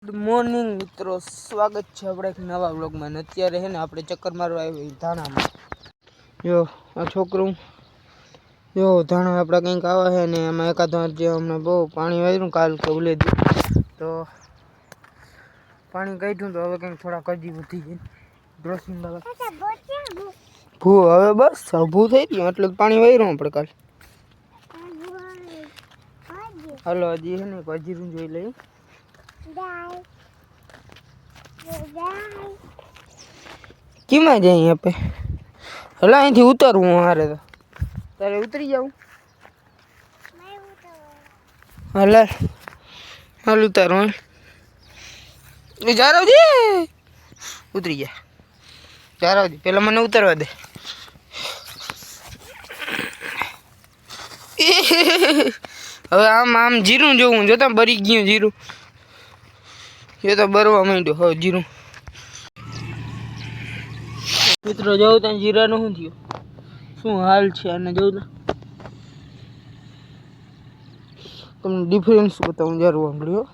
Good morning મિત્રો, સ્વાગત છે આપણે એક નવા વ્લોગમાં. અત્યારે છે ને આપણે ચક્કર મારવા આવ્યા ધાણામાં. જો આ છોકરું જો ધાણા આપણે કંઈક આવે છે ને એમાં એકાદ જે હમણાં બહુ પાણી વાળ્યું કાલ કે ઉલે તો પાણી કાઢ્યું તો હવે કંઈક થોડા કજી વધી ગઈ ડ્રોસિંગ ભૂ હવે બસ ભૂ થઈ ગયું એટલે પાણી વાળ્યું આપણે કાલ. હાલો હજી છે ને કજીરું જોઈ લઈએ. કેમાં જાય આપે હલા અહીંથી ઉતરવું મારે તો તારે ઉતરી જાઉં હલા હાલ ઉતારું જારવજી ઉતરી ગયા જારવજી પેલા મને ઉતરવા દે. હવે આમ આમ જીરું જોવું જોતા બરી ગયું જીરું એ તો બરવા માંડ્યો હવે જીરું. મિત્રો જવું ત્યાં જીરાનું શું થયું શું હાલ છે અને જોઉં તમને ડિફરન્સ બતાવું જરૂર વાંગડ્યો.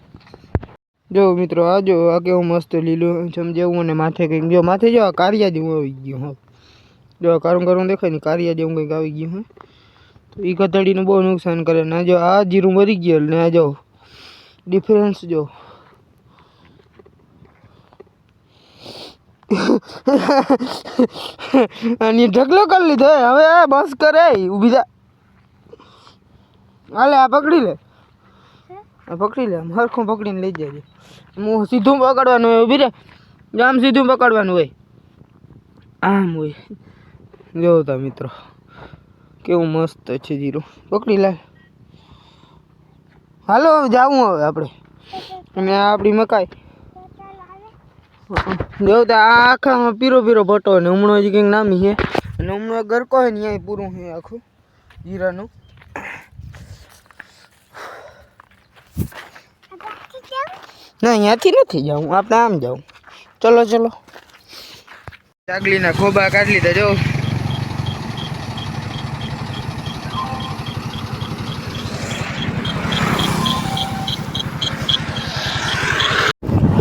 જો મિત્રો આ જો આ કેવું મસ્ત લીલું સમજેવું અને માથે કંઈક જો માથે જો કારિયા જેવું આવી ગયું. હા જો કારું કારું દેખાય ને કારિયા જેવું કંઈક આવી ગયું હોય તો એ કતડીને બહુ નુકસાન કરે ને જો આ જીરું મરી ગયું ને આ જો ડિફરન્સ જો. અને ઢગલો કરી લીધો હવે બસ કરે ઊભી થા હાલે આ પકડી લે આ પકડી લે હરખું પકડીને લઈ જાય. હું સીધું પકડવાનું હોય ઊભી રે આમ સીધું પકડવાનું હોય આમ હોય. જોવો તા મિત્રો કેવું મસ્ત છે જીરું પકડી લે. હાલો જાવું હવે આપણે અને આ આપણી મકાઈ જોવું તો આ આખામાં પીરો પીરો ભટ્ટો ને હમણાં હજી કંઈક નામી છે અને હમણાં ગરકો હોય ને અહીંયા પૂરું છે આખું જીરાનું. ના અહીંયાથી નથી જાઉં આપણે આમ જાઉં. ચલો ચલો ચાગલીના ખોબા કાઢી લીધા જો.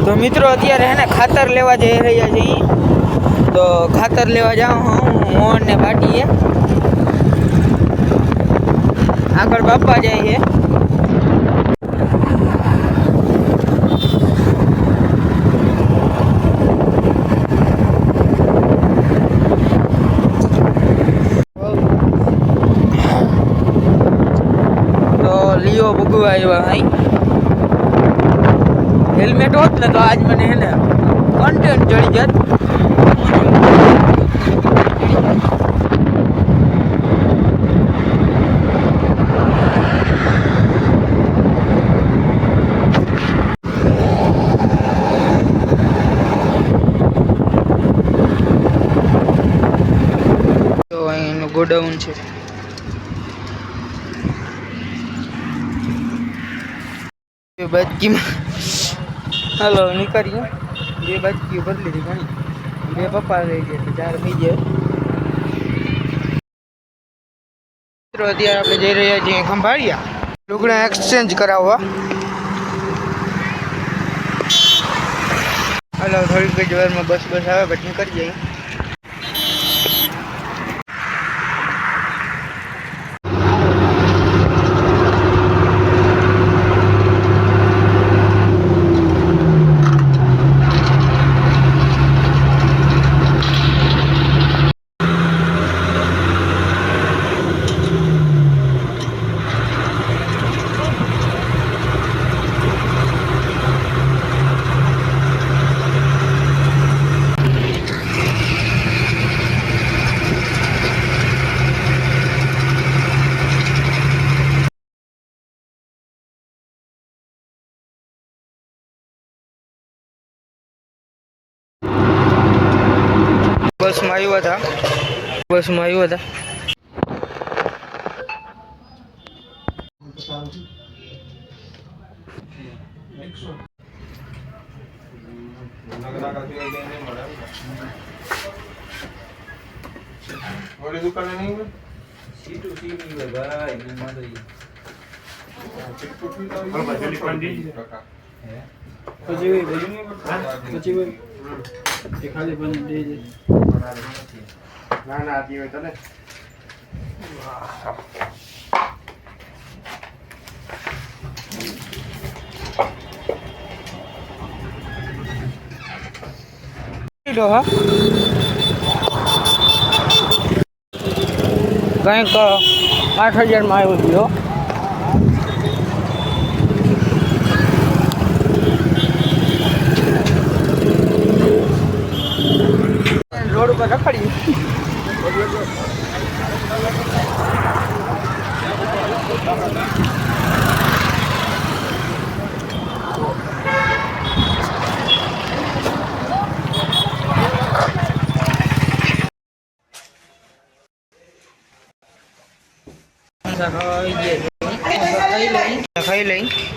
તો મિત્રો અત્યારે હે ને ખાતર લેવા જઈ રહ્યા છીએ તો ખાતર લેવા જાઉં હું મોહન ને બાટીએ આગળ બાપા જાય છે. તો લીઓ ભૂગવા આવ્યા હાઈ હેલ્મેટ હોત ને તો આજ મને હે ને કન્ટેન્ટ ચડી જાત. તો અહીંનું ગોડાઉન છે. બાજકીમાં હાલો નીકળીએ બે બાજકી ભરી લીધી ઘણી બે પપ્પા લઈ જાય ચાર થઈ જાય. મિત્રો અત્યારે આપણે જઈ રહ્યા છીએ ખંભાળિયા લુગડા એક્સચેન્જ કરાવવા. હાલો થોડીક જ વારમાં બસ આવે પછી નીકળી જઈએ. બસમાં આવ્યા હતા वाली दुकान नहीं है सीटू सीटी है भाई मैं मार रही चिटपुटी तो है बजली पंडित काका है ના ના આપી હોય તને હા કંઈક 8,000 આવ્યો ગયો રોડ ઉપર રખડી ખાઈ લઈ